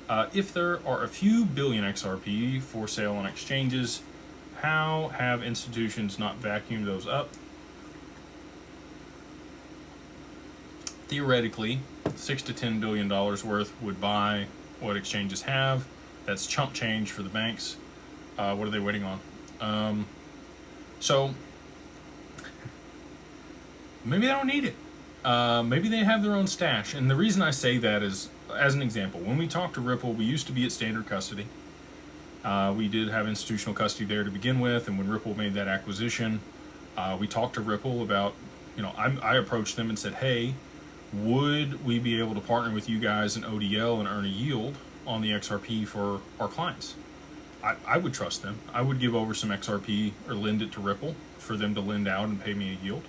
If there are a few billion XRP for sale on exchanges, how have institutions not vacuumed those up? Theoretically, $6 to $10 billion worth would buy what exchanges have. That's chump change for the banks. What are they waiting on? So maybe they don't need it. Maybe they have their own stash. And the reason I say that is, as an example, when we talked to Ripple, we used to be at standard custody. We did have institutional custody there to begin with, and when Ripple made that acquisition, we talked to Ripple about, I approached them and said, hey, would we be able to partner with you guys in ODL and earn a yield on the XRP for our clients? I would trust them. I would give over some XRP or lend it to Ripple for them to lend out and pay me a yield,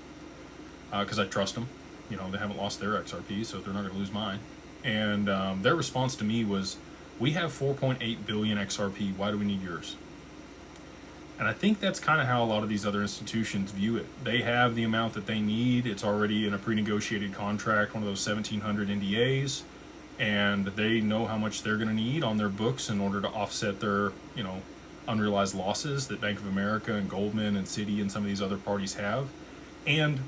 because I trust them. They haven't lost their XRP, so they're not going to lose mine. And their response to me was, we have 4.8 billion XRP. Why do we need yours? And I think that's kind of how a lot of these other institutions view it. They have the amount that they need. It's already in a pre-negotiated contract, one of those 1,700 NDAs, and they know how much they're going to need on their books in order to offset their, unrealized losses that Bank of America and Goldman and Citi and some of these other parties have. And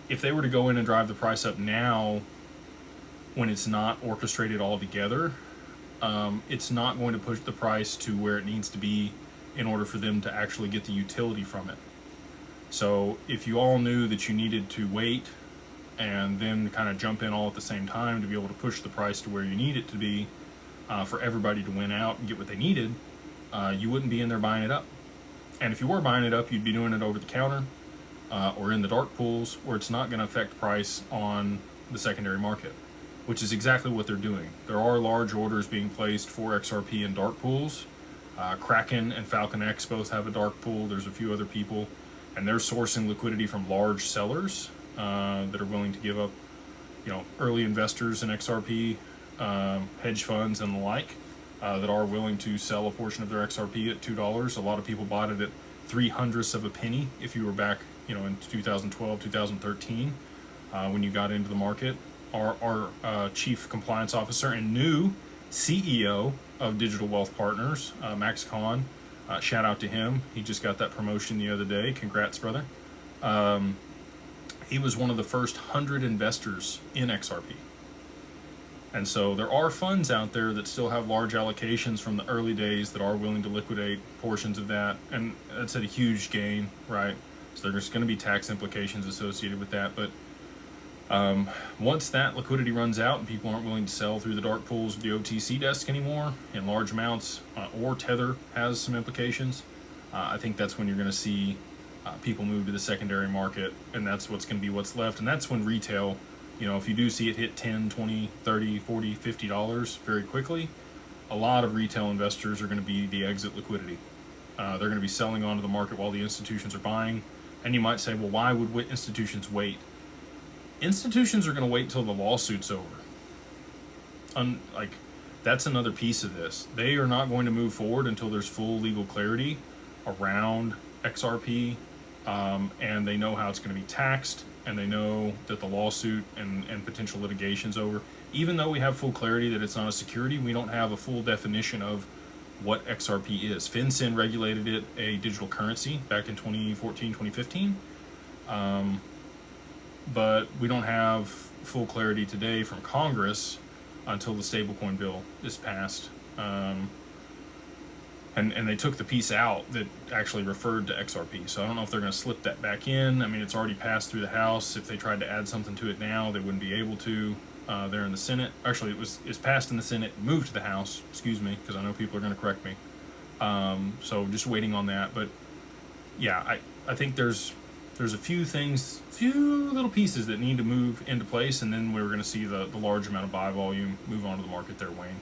if they were to go in and drive the price up now, when it's not orchestrated all together, it's not going to push the price to where it needs to be in order for them to actually get the utility from it. So if you all knew that you needed to wait and then kind of jump in all at the same time to be able to push the price to where you need it to be, for everybody to win out and get what they needed, you wouldn't be in there buying it up. And if you were buying it up, you'd be doing it over the counter or in the dark pools, where it's not going to affect price on the secondary market, which is exactly what they're doing. There are large orders being placed for XRP in dark pools. Kraken and Falcon X both have a dark pool. There's a few other people, and they're sourcing liquidity from large sellers that are willing to give up, early investors in XRP, hedge funds and the like, that are willing to sell a portion of their XRP at $2. A lot of people bought it at 0.03 of a penny if you were back, in 2012, 2013, when you got into the market. Our chief compliance officer and new CEO of Digital Wealth Partners, Max Kahn, shout out to him. He just got that promotion the other day. Congrats, brother. He was one of the first 100 investors in XRP. And so there are funds out there that still have large allocations from the early days that are willing to liquidate portions of that. And that's at a huge gain, right? So there's going to be tax implications associated with that. But once that liquidity runs out and people aren't willing to sell through the dark pools of the OTC desk anymore in large amounts, or Tether has some implications, I think that's when you're going to see people move to the secondary market, and that's what's going to be what's left. And that's when retail, if you do see it hit 10, 20, 30, 40, $50 very quickly, a lot of retail investors are going to be the exit liquidity. They're going to be selling onto the market while the institutions are buying. And you might say, well, why would institutions wait? Institutions are going to wait till the lawsuit's over. That's another piece of this. They are not going to move forward until there's full legal clarity around XRP, and they know how it's going to be taxed, and they know that the lawsuit and potential litigation's over. Even though we have full clarity that it's not a security, we don't have a full definition of what XRP is. FinCEN regulated it a digital currency back in 2014, 2015. But we don't have full clarity today from Congress until the stablecoin bill is passed. And they took the piece out that actually referred to XRP. So I don't know if they're going to slip that back in. I mean, it's already passed through the House. If they tried to add something to it now, they wouldn't be able to. There in the Senate. Actually, it's passed in the Senate, moved to the House, excuse me, because I know people are going to correct me. So just waiting on that. But yeah, I think there's a few little pieces that need to move into place, and then we're going to see the large amount of buy volume move onto the market there, Wayne.